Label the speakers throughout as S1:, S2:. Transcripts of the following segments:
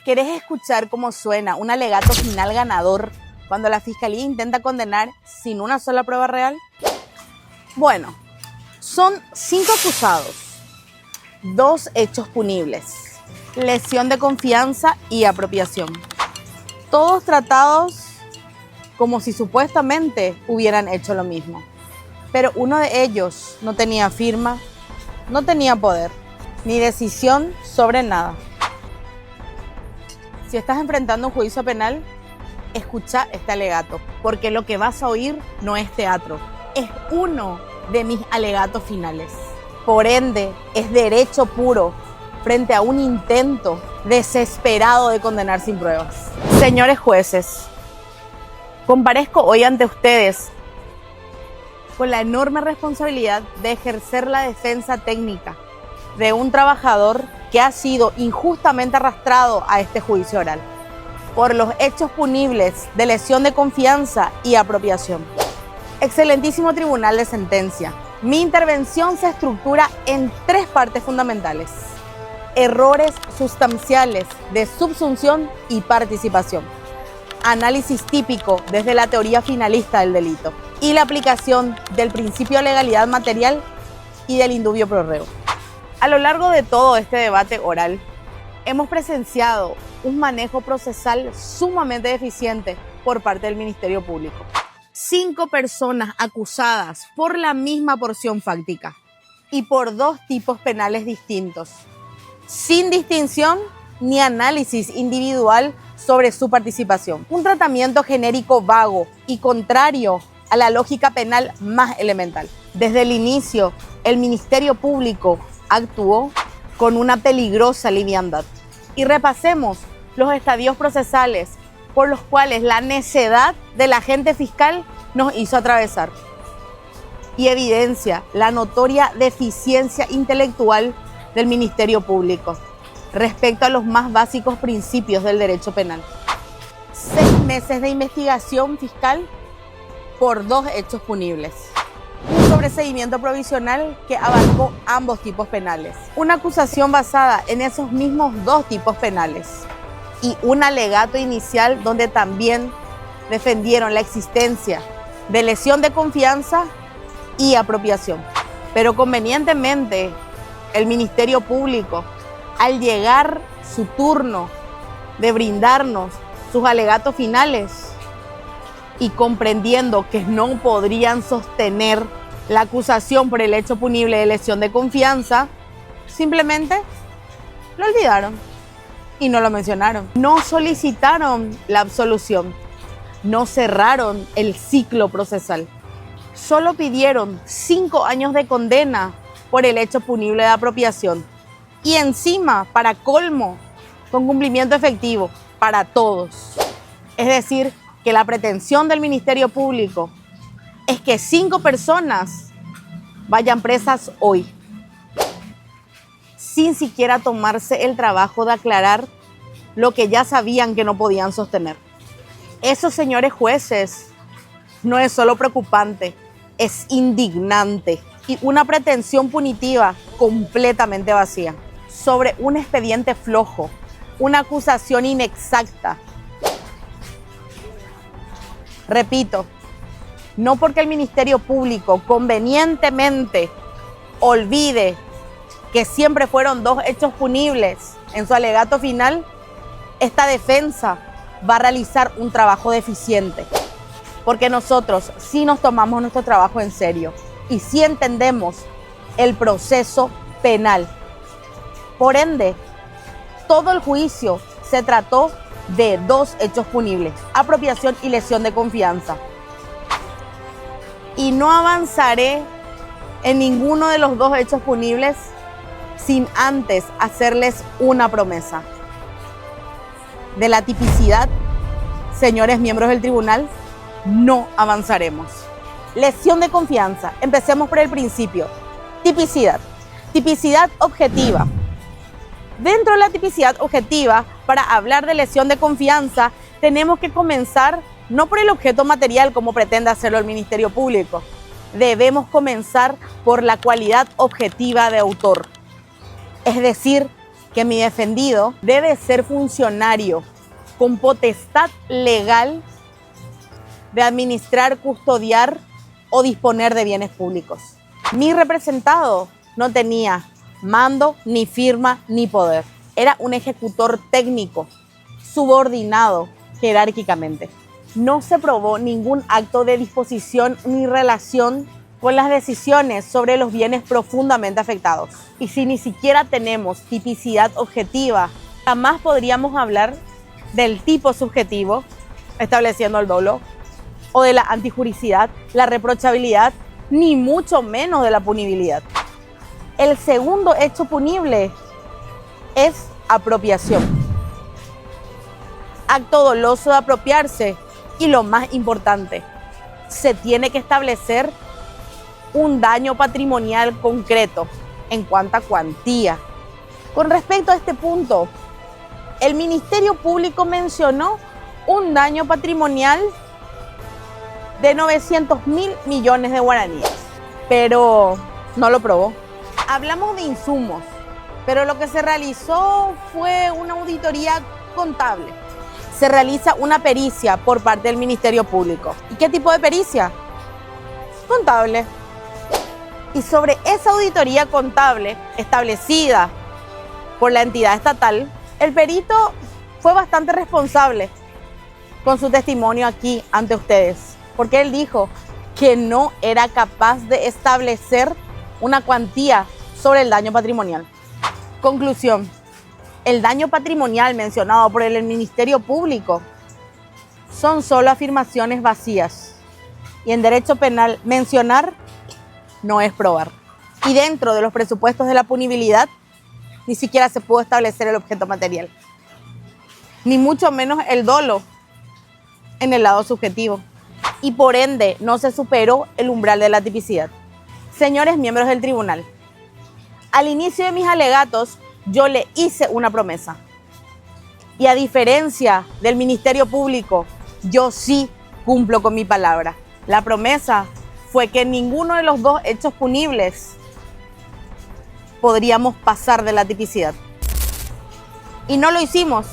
S1: ¿Querés escuchar cómo suena un alegato final ganador cuando la Fiscalía intenta condenar sin una sola prueba real? Bueno, son 5 acusados, 2 hechos punibles, lesión de confianza y apropiación. Todos tratados como si supuestamente hubieran hecho lo mismo. Pero uno de ellos no tenía firma, no tenía poder, ni decisión sobre nada. Si estás enfrentando un juicio penal, escucha este alegato, porque lo que vas a oír no es teatro, es uno de mis alegatos finales. Por ende, es derecho puro frente a un intento desesperado de condenar sin pruebas. Señores jueces, comparezco hoy ante ustedes con la enorme responsabilidad de ejercer la defensa técnica de un trabajador que ha sido injustamente arrastrado a este juicio oral por los hechos punibles de lesión de confianza y apropiación. Excelentísimo Tribunal de Sentencia, mi intervención se estructura en 3 partes fundamentales: errores sustanciales de subsunción y participación, análisis típico desde la teoría finalista del delito y la aplicación del principio de legalidad material y del indubio pro reo. A lo largo de todo este debate oral, hemos presenciado un manejo procesal sumamente deficiente por parte del Ministerio Público. 5 personas acusadas por la misma porción fáctica y por 2 tipos penales distintos, sin distinción ni análisis individual sobre su participación. Un tratamiento genérico vago y contrario a la lógica penal más elemental. Desde el inicio, el Ministerio Público actuó con una peligrosa liviandad. Y repasemos los estadios procesales por los cuales la necedad del agente fiscal nos hizo atravesar. Y evidencia la notoria deficiencia intelectual del Ministerio Público respecto a los más básicos principios del derecho penal. 6 meses de investigación fiscal por 2 hechos punibles. Un sobreseimiento provisional que abarcó ambos tipos penales. Una acusación basada en esos mismos 2 tipos penales. Y un alegato inicial donde también defendieron la existencia de lesión de confianza y apropiación. Pero convenientemente, el Ministerio Público, al llegar su turno de brindarnos sus alegatos finales y comprendiendo que no podrían sostener la acusación por el hecho punible de lesión de confianza, simplemente lo olvidaron y no lo mencionaron. No solicitaron la absolución, no cerraron el ciclo procesal. Solo pidieron 5 años de condena por el hecho punible de apropiación. Y encima, para colmo, con cumplimiento efectivo para todos. Es decir, que la pretensión del Ministerio Público es que 5 personas vayan presas hoy, sin siquiera tomarse el trabajo de aclarar lo que ya sabían que no podían sostener. Eso, señores jueces, no es solo preocupante, es indignante y una pretensión punitiva completamente vacía sobre un expediente flojo, una acusación inexacta. Repito, no porque el Ministerio Público convenientemente olvide que siempre fueron 2 hechos punibles en su alegato final, esta defensa va a realizar un trabajo deficiente. Porque nosotros sí nos tomamos nuestro trabajo en serio y sí entendemos el proceso penal. Por ende, todo el juicio se trató de 2 hechos punibles, apropiación y lesión de confianza. Y no avanzaré en ninguno de los 2 hechos punibles sin antes hacerles una promesa. De la tipicidad, señores miembros del tribunal, no avanzaremos. Lesión de confianza, empecemos por el principio. Tipicidad, tipicidad objetiva. Dentro de la tipicidad objetiva, para hablar de lesión de confianza, tenemos que comenzar no por el objeto material como pretende hacerlo el Ministerio Público. Debemos comenzar por la cualidad objetiva de autor. Es decir, que mi defendido debe ser funcionario con potestad legal de administrar, custodiar o disponer de bienes públicos. Mi representado no tenía mando, ni firma, ni poder. Era un ejecutor técnico, subordinado jerárquicamente. No se probó ningún acto de disposición ni relación con las decisiones sobre los bienes profundamente afectados. Y si ni siquiera tenemos tipicidad objetiva, jamás podríamos hablar del tipo subjetivo, estableciendo el dolo, o de la antijuricidad, la reprochabilidad, ni mucho menos de la punibilidad. El segundo hecho punible es apropiación. Acto doloso de apropiarse. Y lo más importante, se tiene que establecer un daño patrimonial concreto en cuanto a cuantía. Con respecto a este punto, el Ministerio Público mencionó un daño patrimonial de 900.000 millones de guaraníes, pero no lo probó. Hablamos de insumos, pero lo que se realizó fue una auditoría contable. Se realiza una pericia por parte del Ministerio Público. ¿Y qué tipo de pericia? Contable. Y sobre esa auditoría contable establecida por la entidad estatal, el perito fue bastante responsable con su testimonio aquí ante ustedes, porque él dijo que no era capaz de establecer una cuantía sobre el daño patrimonial. Conclusión. El daño patrimonial mencionado por el Ministerio Público son solo afirmaciones vacías. Y en derecho penal, mencionar no es probar. Y dentro de los presupuestos de la punibilidad, ni siquiera se pudo establecer el objeto material. Ni mucho menos el dolo en el lado subjetivo. Y por ende, no se superó el umbral de la tipicidad. Señores miembros del tribunal, al inicio de mis alegatos, yo le hice una promesa. Y a diferencia del Ministerio Público, yo sí cumplo con mi palabra. La promesa fue que ninguno de los dos hechos punibles podríamos pasar de la tipicidad. Y no lo hicimos.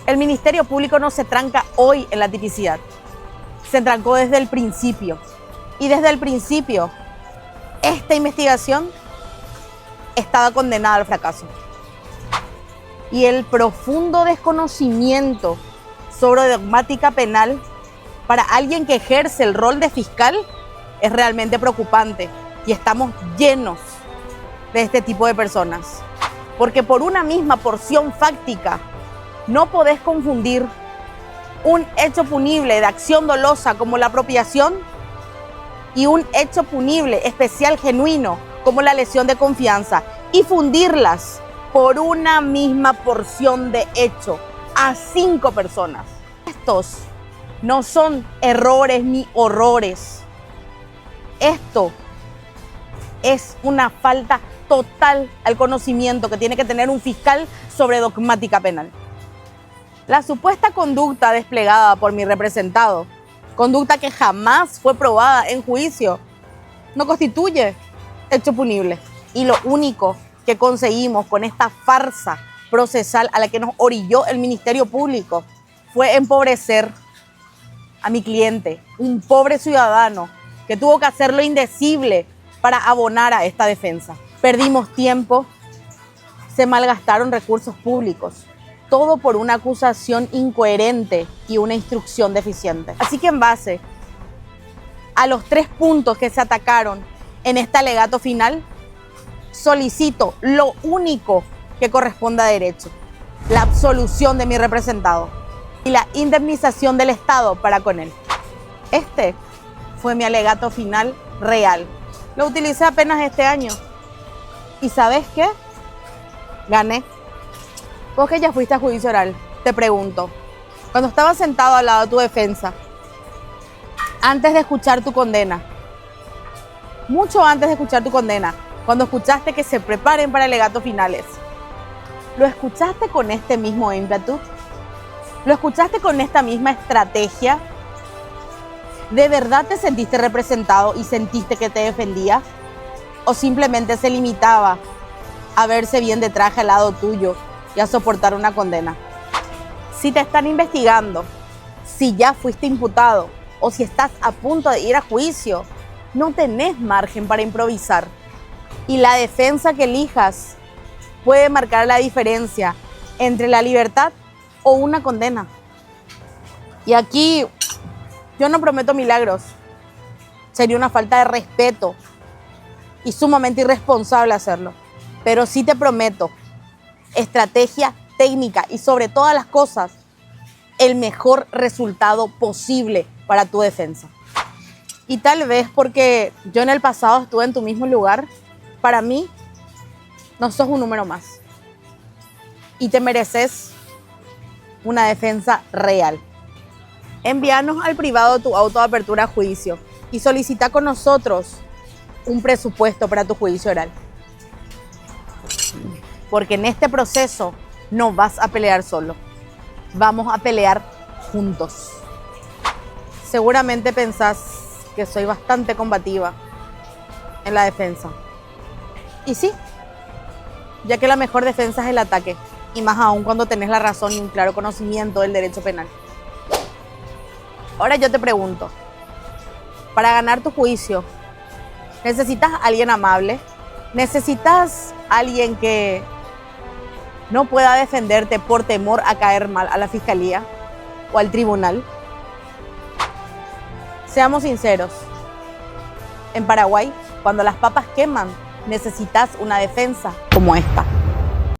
S1: El Ministerio Público no se tranca hoy en la tipicidad. Se trancó desde el principio. Y desde el principio, esta investigación estaba condenada al fracaso. Y el profundo desconocimiento sobre dogmática penal para alguien que ejerce el rol de fiscal es realmente preocupante. Y estamos llenos de este tipo de personas. Porque por una misma porción fáctica no podés confundir un hecho punible de acción dolosa como la apropiación y un hecho punible especial genuino como la lesión de confianza, y fundirlas por una misma porción de hecho a 5 personas. Estos no son errores ni horrores. Esto es una falta total al conocimiento que tiene que tener un fiscal sobre dogmática penal. La supuesta conducta desplegada por mi representado, conducta que jamás fue probada en juicio, no constituye hecho punible. Y lo único que conseguimos con esta farsa procesal a la que nos orilló el Ministerio Público fue empobrecer a mi cliente, un pobre ciudadano que tuvo que hacer lo indecible para abonar a esta defensa. Perdimos tiempo, se malgastaron recursos públicos, todo por una acusación incoherente y una instrucción deficiente. Así que en base a los 3 puntos que se atacaron en este alegato final, solicito lo único que corresponde a derecho: la absolución de mi representado y la indemnización del Estado para con él. Este fue mi alegato final real. Lo utilicé apenas este año. ¿Y sabes qué? Gané. Vos que ya fuiste a juicio oral, te pregunto, cuando estabas sentado al lado de tu defensa, antes de escuchar tu condena, mucho antes de escuchar tu condena, cuando escuchaste que se preparen para alegatos finales, ¿lo escuchaste con este mismo ímpetu? ¿Lo escuchaste con esta misma estrategia? ¿De verdad te sentiste representado y sentiste que te defendía? ¿O simplemente se limitaba a verse bien de traje al lado tuyo y a soportar una condena. Si te están investigando, si ya fuiste imputado o si estás a punto de ir a juicio, no tenés margen para improvisar. Y la defensa que elijas puede marcar la diferencia entre la libertad o una condena. Y aquí yo no prometo milagros. Sería una falta de respeto y sumamente irresponsable hacerlo. Pero sí te prometo estrategia, técnica y sobre todas las cosas, el mejor resultado posible para tu defensa. Y tal vez porque yo en el pasado estuve en tu mismo lugar, para mí no sos un número más. Y te mereces una defensa real. Envíanos al privado tu auto de apertura a juicio y solicita con nosotros un presupuesto para tu juicio oral. Porque en este proceso no vas a pelear solo. Vamos a pelear juntos. Seguramente pensás que soy bastante combativa en la defensa. Y sí, ya que la mejor defensa es el ataque. Y más aún cuando tenés la razón y un claro conocimiento del derecho penal. Ahora yo te pregunto, para ganar tu juicio, ¿necesitas a alguien amable? ¿Necesitas a alguien que no pueda defenderte por temor a caer mal a la fiscalía o al tribunal? Seamos sinceros, en Paraguay, cuando las papas queman, necesitas una defensa como esta.